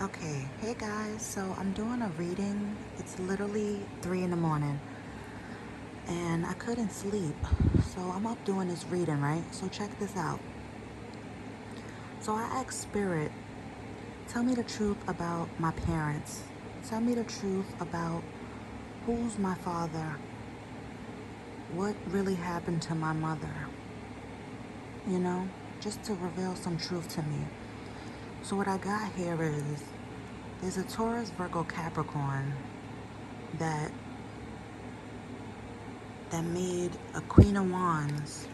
Okay, hey guys, so I'm doing a reading. It's literally 3 in the morning and I couldn't sleep. So I'm up doing this reading, right? So check this out. So I asked Spirit, tell me the truth about my parents. Tell me the truth about who's my father. What really happened to my mother? You know, just to reveal some truth to me. So what I got here is there's a Taurus, Virgo, Capricorn that made a Queen of Wands.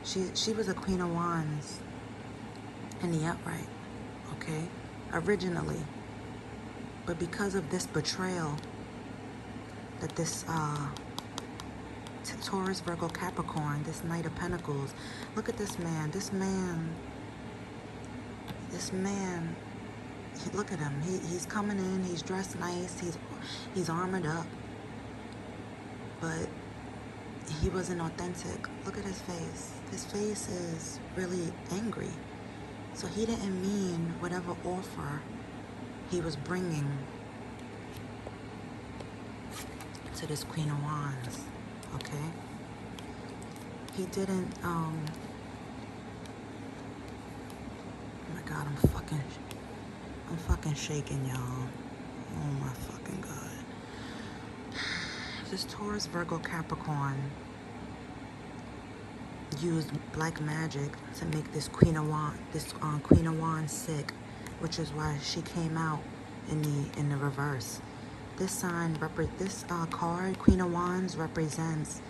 She was a Queen of Wands in the upright, okay, originally. But because of this betrayal that this Taurus, Virgo, Capricorn, this Knight of Pentacles, look at this man. This man. Look at him. He's coming in. He's dressed nice. He's armored up, but he wasn't authentic. Look at his face. His face is really angry. So he didn't mean whatever offer he was bringing to this Queen of Wands, okay? He didn't, oh my God, I'm fucking shaking, y'all. Oh my fucking God. This Taurus, Virgo, Capricorn used black magic to make this Queen of Wands sick, which is why she came out in the reverse. This card, Queen of Wands, represents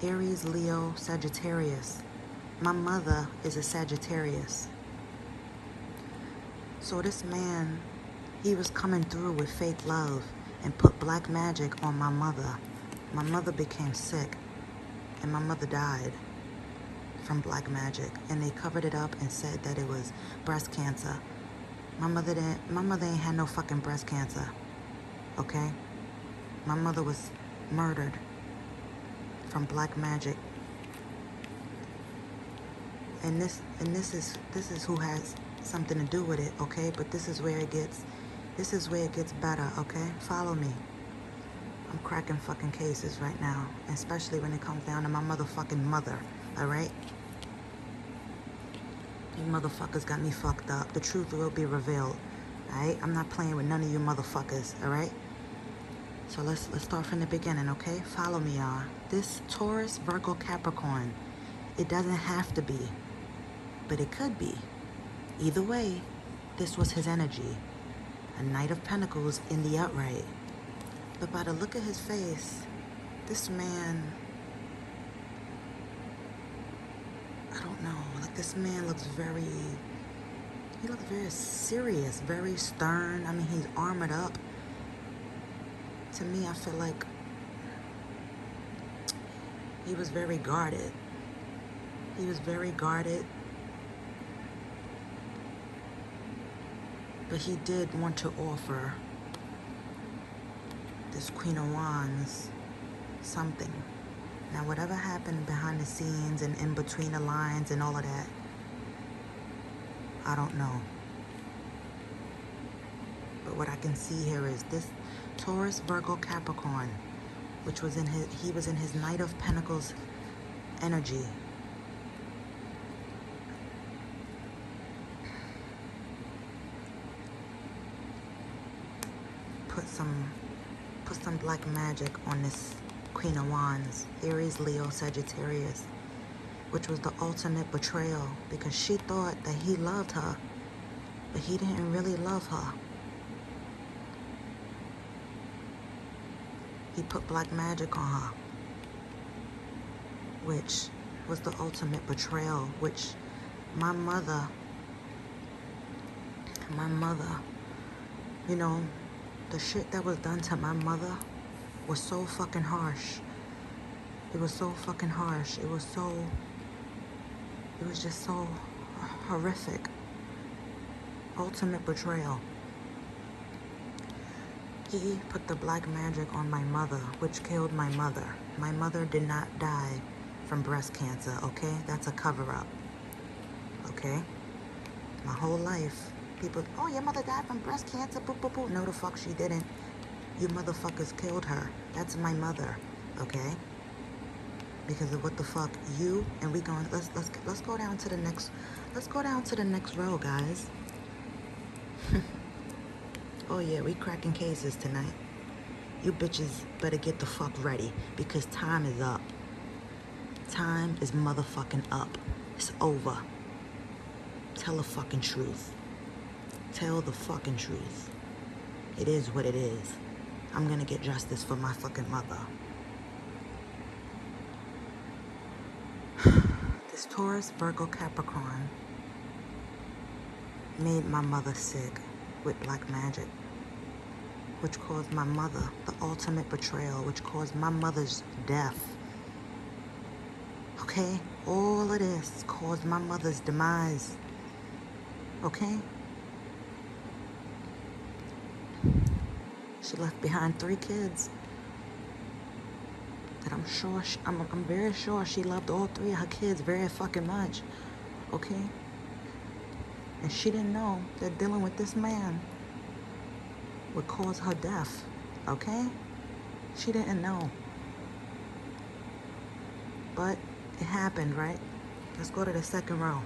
Aries, Leo, Sagittarius. My mother is a Sagittarius. So this man, he was coming through with fake love and put black magic on my mother. My mother became sick and my mother died from black magic, and they covered it up and said that it was breast cancer. My mother ain't had no fucking breast cancer, okay? My mother was murdered from black magic. And this is who has something to do with it, okay? But this is where it gets better, okay? Follow me. I'm cracking fucking cases right now, especially when it comes down to my motherfucking mother, all right? You motherfuckers got me fucked up. The truth will be revealed, all right? I'm not playing with none of you motherfuckers, all right? So let's start from the beginning, okay? Follow me, y'all. This Taurus, Virgo, Capricorn, it doesn't have to be, but it could be. Either way, this was his energy. A Knight of Pentacles in the upright. But by the look of his face, this man, I don't know, like this man looks very serious, very stern. I mean, he's armored up. To me, I feel like he was very guarded. He was very guarded. But he did want to offer this Queen of Wands something. Now, whatever happened behind the scenes and in between the lines and all of that, I don't know. But what I can see here is this Taurus, Virgo, Capricorn, which was he was in his Knight of Pentacles energy. Put some black magic on this Queen of Wands, Aries, Leo, Sagittarius, which was the ultimate betrayal because she thought that he loved her, but he didn't really love her. He put black magic on her, which was the ultimate betrayal, which my mother, you know, the shit that was done to my mother was so fucking harsh. It was so fucking harsh. It was just so horrific. Ultimate betrayal. He put the black magic on my mother, which killed my mother. My mother did not die from breast cancer, okay? That's a cover-up, okay? My whole life, People, oh, your mother died from breast cancer, boop, boop, boop. No, the fuck she didn't. You motherfuckers killed her. That's my mother, okay? Because of what the fuck you, and we going, let's go down to the next, let's go down to the next row, guys. Oh yeah, we cracking cases tonight. You bitches better get the fuck ready, because time is up. Time is motherfucking up. It's over. Tell the fucking truth. Tell the fucking truth. It is what it is. I'm gonna get justice for my fucking mother. This Taurus, Virgo, Capricorn made my mother sick with black magic, which caused my mother the ultimate betrayal, which caused my mother's death. Okay? All of this caused my mother's demise. Okay? She left behind 3 kids that I'm sure, I'm very sure she loved all 3 of her kids very fucking much. Okay? And she didn't know that dealing with this man would cause her death. Okay? She didn't know. But it happened, right? Let's go to the second row.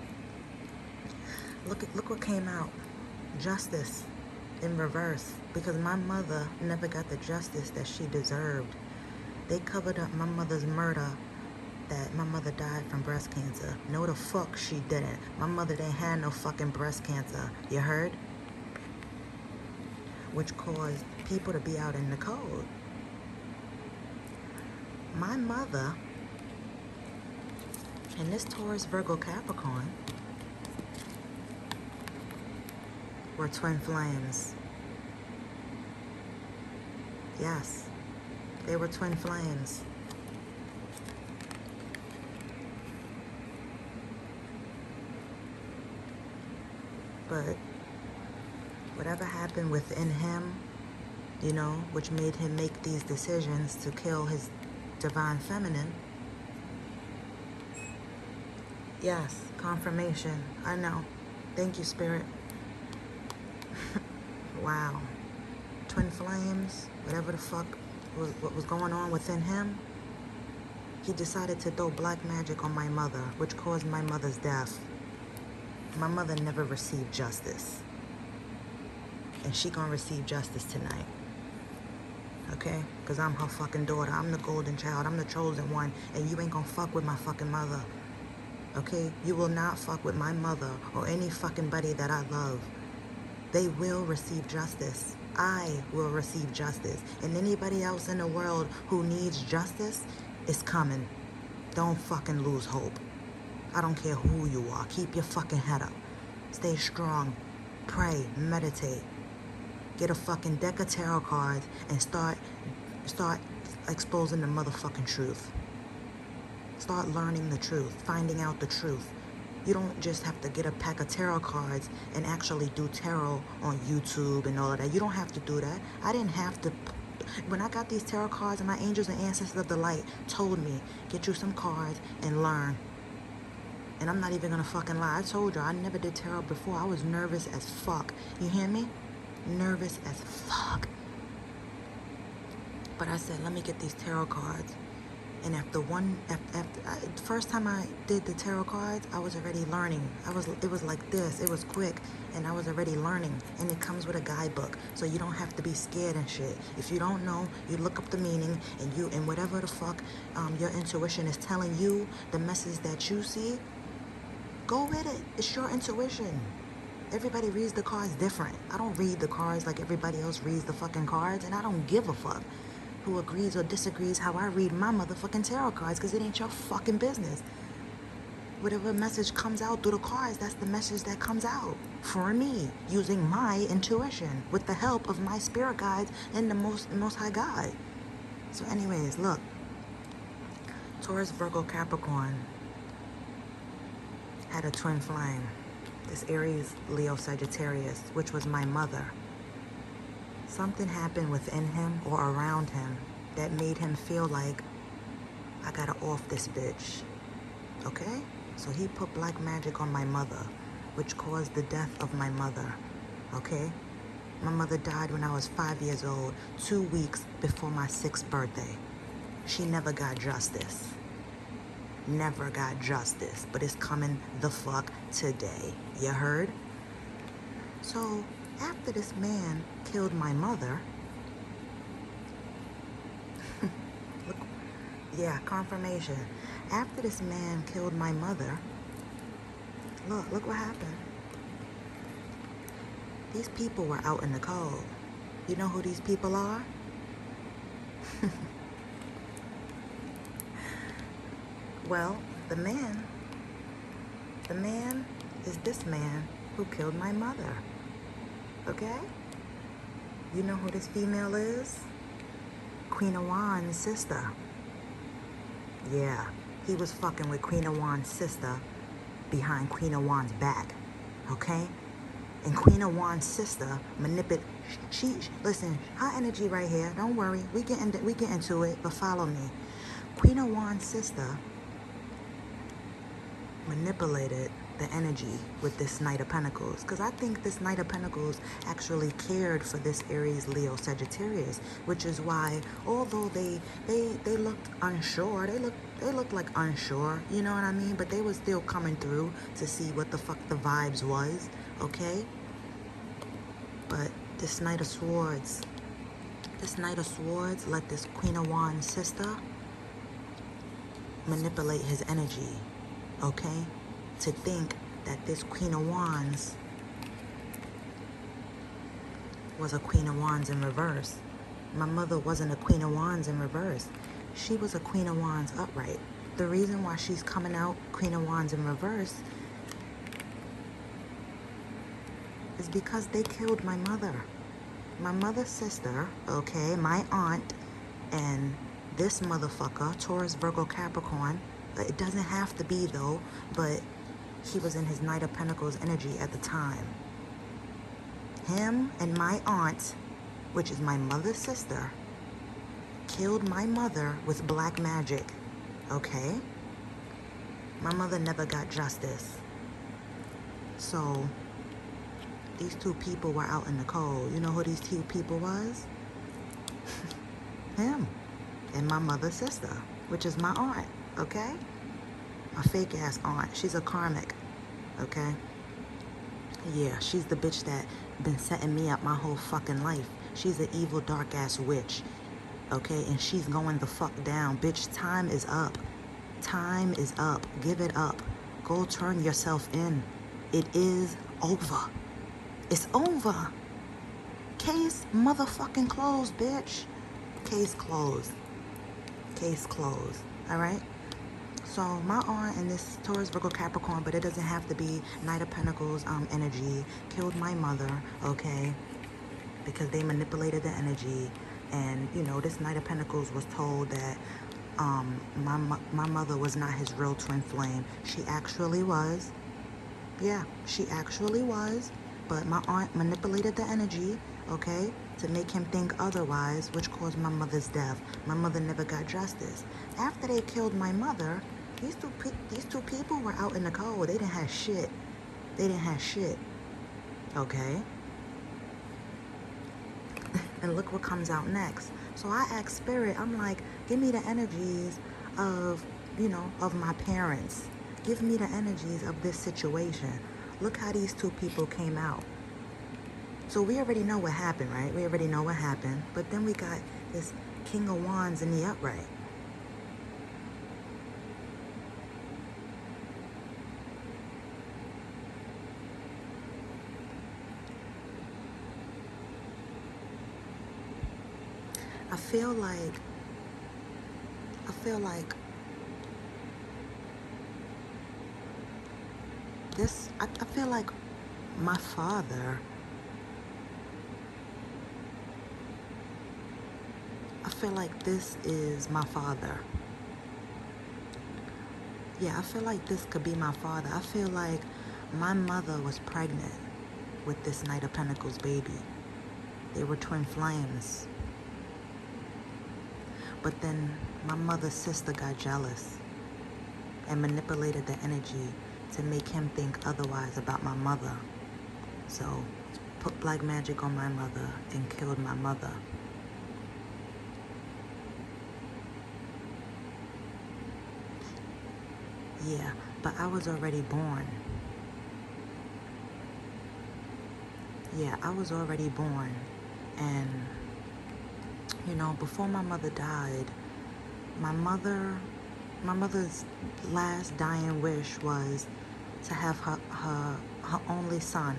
Look what came out. Justice in reverse, because my mother never got the justice that she deserved. They covered up my mother's murder, that my mother died from breast cancer. No, the fuck she didn't. My mother didn't have no fucking breast cancer. You heard? Which caused people to be out in the cold. My mother and this Taurus, Virgo, Capricorn were twin flames. Yes, they were twin flames. But whatever happened within him, you know, which made him make these decisions to kill his divine feminine. Yes, confirmation. I know. Thank you, Spirit. Wow. Twin flames, whatever the fuck what was going on within him, he decided to throw black magic on my mother, which caused my mother's death. My mother never received justice. And she gonna receive justice tonight. Okay? Because I'm her fucking daughter. I'm the golden child. I'm the chosen one. And you ain't gonna fuck with my fucking mother. Okay? You will not fuck with my mother or any fucking buddy that I love. They will receive justice. I will receive justice. And anybody else in the world who needs justice is coming. Don't fucking lose hope. I don't care who you are. Keep your fucking head up. Stay strong. Pray. Meditate. Get a fucking deck of tarot cards and start exposing the motherfucking truth. Start learning the truth. Finding out the truth. You don't just have to get a pack of tarot cards and actually do tarot on YouTube and all of that. You don't have to do that. I didn't have to. When I got these tarot cards, and my angels and ancestors of the light told me, get you some cards and learn. And I'm not even gonna fucking lie. I told you, I never did tarot before. I was nervous as fuck. You hear me? Nervous as fuck. But I said, let me get these tarot cards. And after first time I did the tarot cards, I was already learning. It was like this. It was quick, and I was already learning. And it comes with a guidebook, so you don't have to be scared and shit. If you don't know, you look up the meaning, and whatever the fuck your intuition is telling you, the message that you see, go with it. It's your intuition. Everybody reads the cards different. I don't read the cards like everybody else reads the fucking cards, and I don't give a fuck who agrees or disagrees how I read my motherfucking tarot cards, because it ain't your fucking business. Whatever message comes out through the cards, that's the message that comes out for me, using my intuition with the help of my spirit guides and the most high God. So anyways, look, Taurus, Virgo, Capricorn had a twin flame. This Aries, Leo, Sagittarius, which was my mother. Something happened within him or around him that made him feel like, I gotta off this bitch. Okay? So he put black magic on my mother, which caused the death of my mother. okay? My mother died when I was 5 years old, 2 weeks before my 6th birthday. She never got justice. Never got justice, but it's coming the fuck today. You heard? So, after this man killed my mother, look, yeah, confirmation. After this man killed my mother, look what happened. These people were out in the cold. You know who these people are? Well, the man is this man who killed my mother. Okay? You know who this female is? Queen Awan's sister. Yeah, he was fucking with Queen Awan's sister behind Queen Awan's back. Okay? And Queen Awan's sister listen, her energy right here, don't worry, we get into it, but follow me. Queen Awan's sister manipulated the energy with this Knight of Pentacles, because I think this Knight of Pentacles actually cared for this Aries, Leo, Sagittarius, which is why, although they looked unsure, they looked like unsure, you know what I mean, but they were still coming through to see what the fuck the vibes was, okay? But this Knight of Swords let this Queen of Wands sister manipulate his energy, okay? To think that this Queen of Wands was a Queen of Wands in reverse. My mother wasn't a Queen of Wands in reverse. She was a Queen of Wands upright. The reason why she's coming out Queen of Wands in reverse is because they killed my mother. My mother's sister, okay, my aunt, and this motherfucker, Taurus, Virgo, Capricorn. It doesn't have to be though, but he was in his Knight of Pentacles energy at the time. Him and my aunt, which is my mother's sister, killed my mother with black magic, okay? My mother never got justice. So, these two people were out in the cold. You know who these two people was? Him and my mother's sister, which is my aunt, okay? My fake ass aunt. She's a karmic, okay? Yeah, she's the bitch that been setting me up my whole fucking life. She's an evil, dark ass witch, okay? And she's going the fuck down. Bitch, time is up. Time is up. Give it up. Go turn yourself in. It is over. It's over. Case motherfucking closed, bitch. Case closed. Case closed. Alright? So my aunt and this Taurus, Virgo, Capricorn, but it doesn't have to be Knight of Pentacles energy, killed my mother, okay? Because they manipulated the energy. And, you know, this Knight of Pentacles was told that my mother was not his real twin flame. She actually was. Yeah, she actually was. But my aunt manipulated the energy, okay, to make him think otherwise, which caused my mother's death. My mother never got justice. After they killed my mother, these two people were out in the cold. They didn't have shit. They didn't have shit, okay? And look what comes out next. So I asked Spirit, I'm like, give me the energies of, you know, of my parents. Give me the energies of this situation. Look how these two people came out. So we already know what happened, right? We already know what happened. But then we got this King of Wands in the upright. I feel like this, I feel like my father, I feel like this is my father. Yeah, I feel like this could be my father. I feel like my mother was pregnant with this Knight of Pentacles baby. They were twin flames. But then my mother's sister got jealous and manipulated the energy to make him think otherwise about my mother. So put black magic on my mother and killed my mother. Yeah, but I was already born. Yeah, I was already born. And, you know, before my mother died, my mother's last dying wish was to have her only son,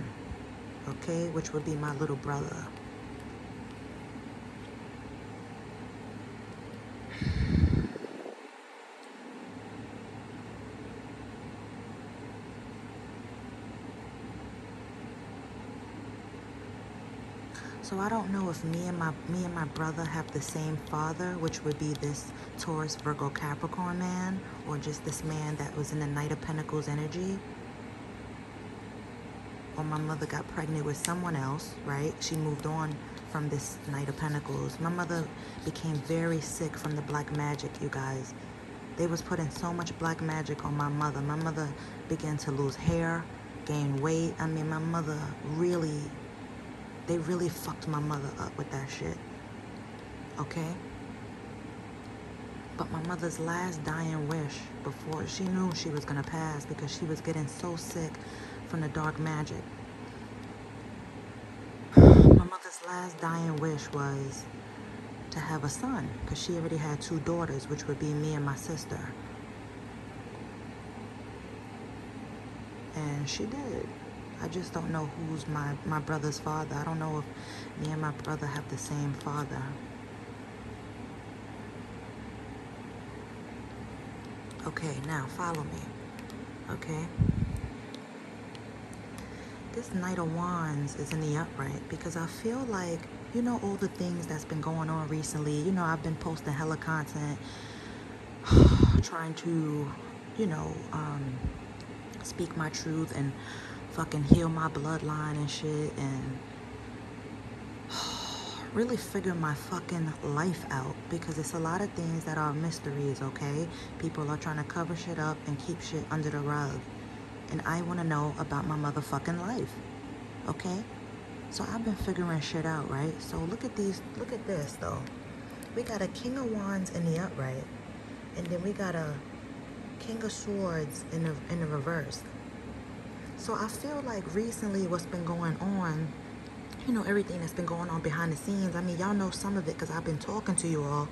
okay, which would be my little brother. So I don't know if me and my brother have the same father, which would be this Taurus, Virgo, Capricorn man, or just this man that was in the Knight of Pentacles energy. Or my mother got pregnant with someone else, right? She moved on from this Knight of Pentacles. My mother became very sick from the black magic, you guys. They was putting so much black magic on my mother. My mother began to lose hair, gain weight. I mean, my mother really, they really fucked my mother up with that shit, okay? But my mother's last dying wish before she knew she was gonna pass, because she was getting so sick from the dark magic. My mother's last dying wish was to have a son, because she already had 2 daughters, which would be me and my sister. And she did. I just don't know who's my brother's father. I don't know if me and my brother have the same father. Okay, now follow me, okay? This Knight of Wands is in the upright because I feel like, you know, all the things that's been going on recently. You know, I've been posting hella content, trying to, you know, speak my truth and fucking heal my bloodline and shit, and really figure my fucking life out, because it's a lot of things that are mysteries, okay? People are trying to cover shit up and keep shit under the rug. And I want to know about my motherfucking life, okay? So I've been figuring shit out, right? So look at this though. We got a King of Wands in the upright, and then we got a King of Swords in the reverse. So I feel like recently what's been going on, you know, everything that's been going on behind the scenes. I mean, y'all know some of it because I've been talking to you all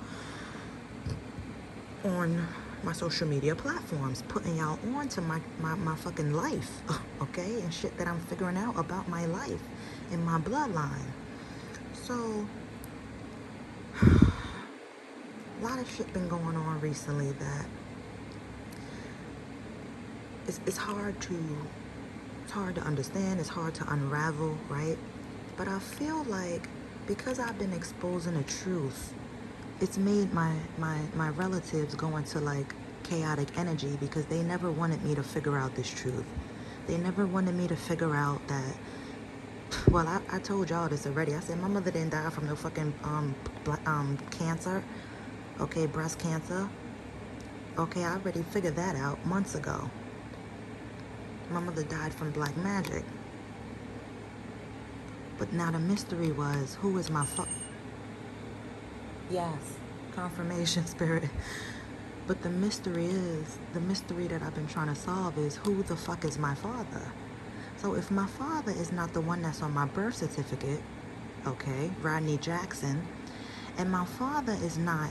on my social media platforms, putting y'all on to my fucking life, okay? And shit that I'm figuring out about my life and my bloodline. So, a lot of shit been going on recently that it's hard to understand, it's hard to unravel, right? But I feel like because I've been exposing the truth, it's made my relatives go into like chaotic energy, because they never wanted me to figure out this truth. They never wanted me to figure out that, well, I told y'all this already. I said my mother didn't die from no fucking cancer, okay, breast cancer. Okay, I already figured that out months ago. My mother died from black magic. But now the mystery was, who is my Yes, confirmation, spirit. But the mystery that I've been trying to solve is, who the fuck is my father? So if my father is not the one that's on my birth certificate, okay, Rodney Jackson, and my father is not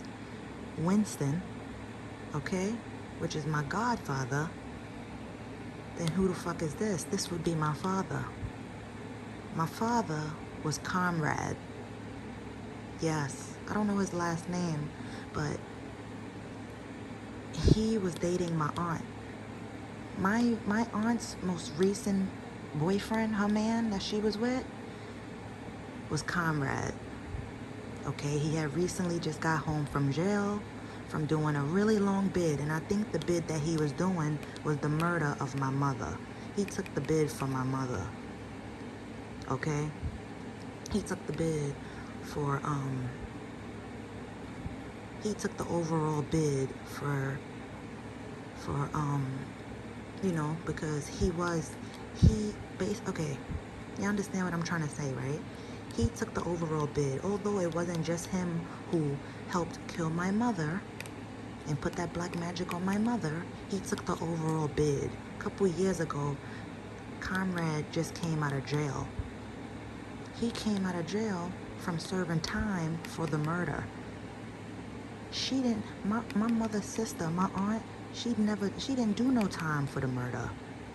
Winston, okay, which is my godfather, then who the fuck is this? This would be my father. My father was Comrade. Yes, I don't know his last name, but he was dating my aunt. My aunt's most recent boyfriend, her man that she was with, was Comrade. Okay, he had recently just got home from jail from doing a really long bid, and I think the bid that he was doing was the murder of my mother. He took the bid for my mother. Okay? He took the bid for he took the overall bid for you know, because okay, You understand what I'm trying to say, right? He took the overall bid, although it wasn't just him who helped kill my mother and put that black magic on my mother. He took the overall bid. A couple years ago, Comrade just came out of jail. He came out of jail from serving time for the murder. She didn't, my mother's sister, my aunt, she didn't do no time for the murder.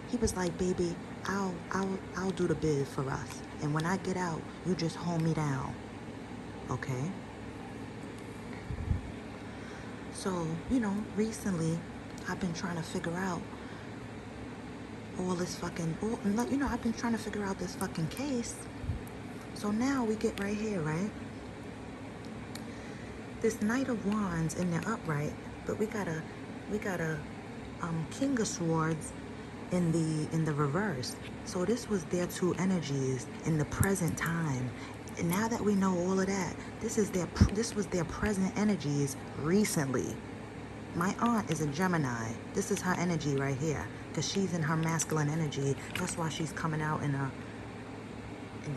He was like, baby, I'll do the bid for us. And when I get out, you just hold me down. Okay? So, recently, I've been trying to figure out all this fucking, I've been trying to figure out this fucking case. So now we get right here, right? This Knight of Wands in the upright, but we got a King of Swords in the reverse. So this was their two energies in the present time. And now that we know all of that, this was their present energies recently. My aunt is a Gemini. This is her energy right here, because she's in her masculine energy. That's why she's coming out in the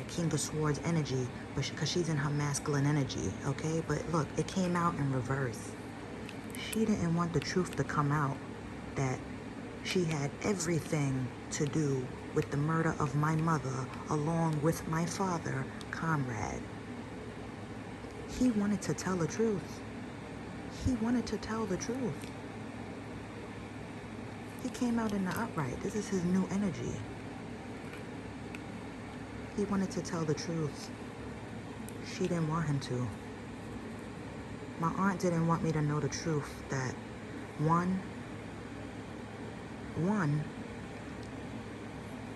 King of Swords energy, because she's in her masculine energy, okay? But look, it came out in reverse. She didn't want the truth to come out that she had everything to do with the murder of my mother along with my father, Comrade. He wanted to tell the truth. He wanted to tell the truth. He came out in the upright. This is his new energy. He wanted to tell the truth. She didn't want him to. My aunt didn't want me to know the truth that one,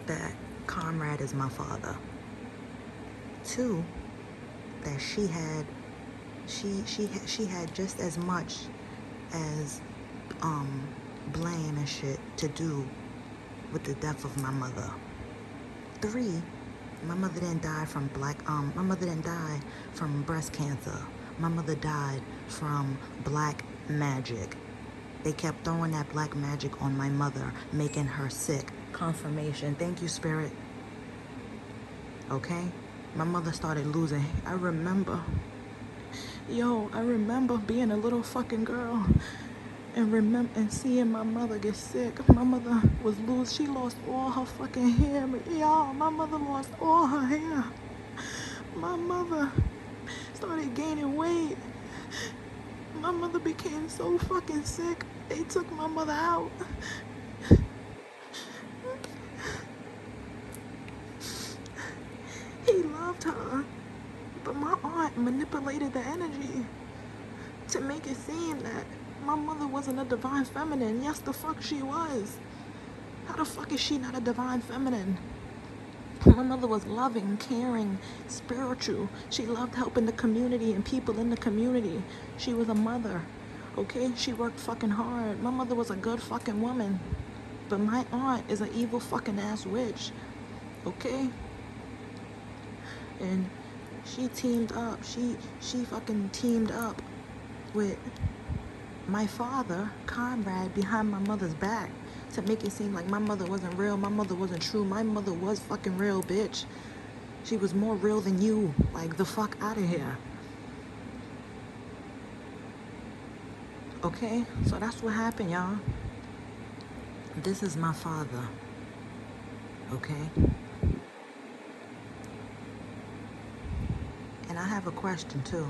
that Comrade is my father. Two, that she had just as much as blame and shit to do with the death of my mother. Three, my mother didn't die from my mother didn't die from breast cancer. My mother died from black magic. They kept throwing that black magic on my mother, making her sick. Confirmation. Thank you, Spirit. Okay? My mother started losing. I remember being a little fucking girl and seeing my mother get sick. My mother she lost all her fucking hair. Y'all, my mother lost all her hair. My mother started gaining weight. My mother became so fucking sick. They took my mother out. He loved her, but my aunt manipulated the energy to make it seem that my mother wasn't a divine feminine. Yes, the fuck she was. How the fuck is she not a divine feminine? My mother was loving, caring, spiritual. She loved helping the community and people in the community. She was a mother, okay? She worked fucking hard. My mother was a good fucking woman. But my aunt is an evil fucking ass witch, okay? And she teamed up. She fucking teamed up with my father, Comrade, behind my mother's back to make it seem like my mother wasn't real, my mother wasn't true. My mother was fucking real, bitch. She was more real than you. Like, the fuck out of here. Okay? So that's what happened, y'all. This is my father. Okay? And I have a question, too.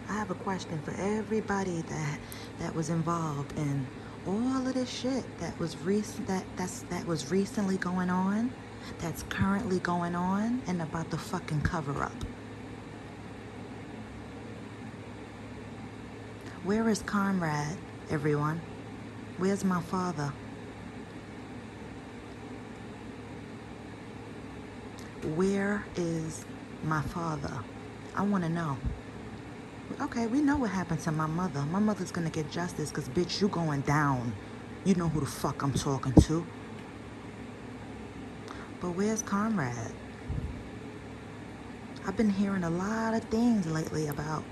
I have a question for everybody that was involved in all of this shit that was recently going on, that's currently going on, and about the fucking cover up. Where is Comrade, everyone? Where's my father? Where is my father? I want to know. Okay, we know what happened to my mother. My mother's gonna get justice because, bitch, you going down. You know who the fuck I'm talking to. But where's Comrade? I've been hearing a lot of things lately about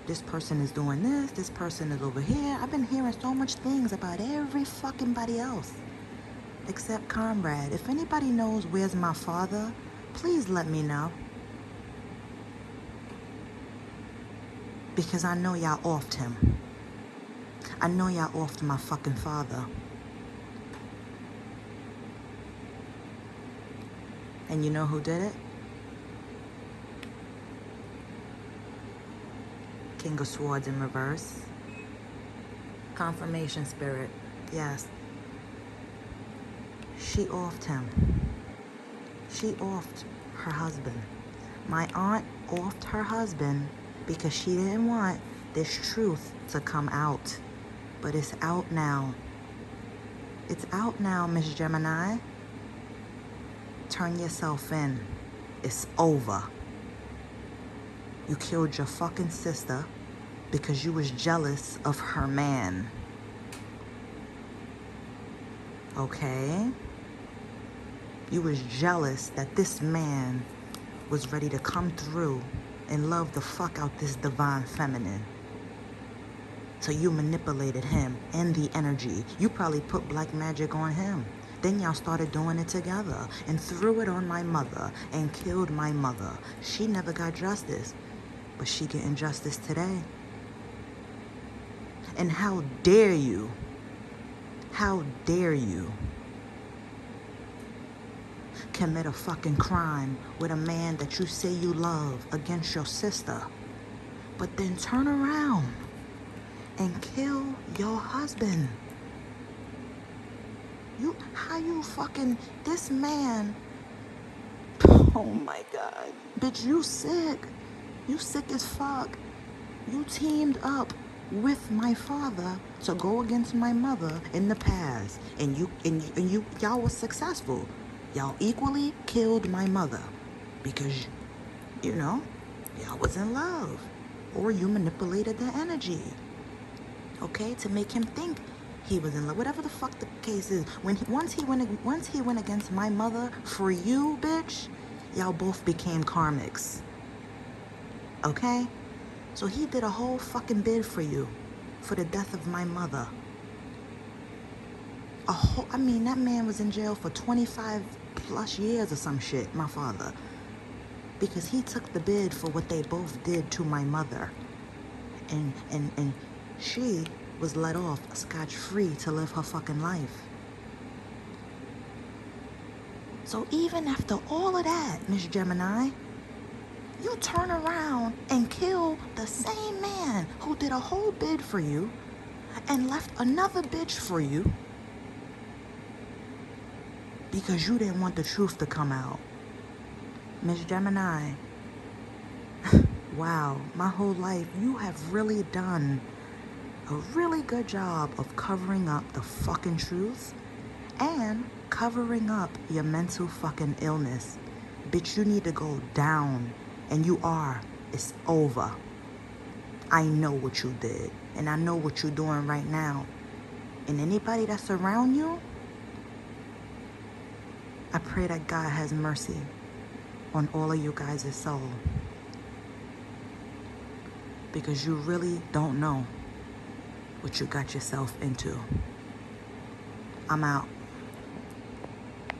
this person is doing this person is over here. I've been hearing so much things about every fucking body else. except Comrade. If anybody knows where's my father, please let me know. Because I know y'all offed him. I know y'all offed my fucking father. And you know who did it? King of Swords in reverse. Confirmation spirit. Yes. She offed him. She offed her husband. My aunt offed her husband because she didn't want this truth to come out. But it's out now. It's out now, Miss Gemini. Turn yourself in. It's over. You killed your fucking sister because you was jealous of her man. Okay? You was jealous that this man was ready to come through and love the fuck out this divine feminine. So you manipulated him and the energy. You probably put black magic on him. Then y'all started doing it together and threw it on my mother and killed my mother. She never got justice, but she getting justice today. And how dare you commit a fucking crime with a man that you say you love against your sister, but then turn around and kill your husband. How you fucking, this man, oh my God, bitch, you sick. You sick as fuck. You teamed up with my father to go against my mother in the past, and y'all was successful. Y'all equally killed my mother because, y'all was in love, or you manipulated the energy, okay, to make him think he was in love. Whatever the fuck the case is. Once he went against my mother for you, bitch, y'all both became karmics. Okay? So he did a whole fucking bid for you for the death of my mother. That man was in jail for 25 plus years or some shit, my father. Because he took the bid for what they both did to my mother. And she was let off scotch-free to live her fucking life. So even after all of that, Miss Gemini, you turn around and kill the same man who did a whole bid for you and left another bitch for you because you didn't want the truth to come out. Miss Gemini, wow, my whole life you have really done a really good job of covering up the fucking truth and covering up your mental fucking illness. Bitch, you need to go down, and you are. It's over. I know what you did, and I know what you're doing right now. And anybody that's around you, I pray that God has mercy on all of you guys' soul, because you really don't know what you got yourself into. I'm out.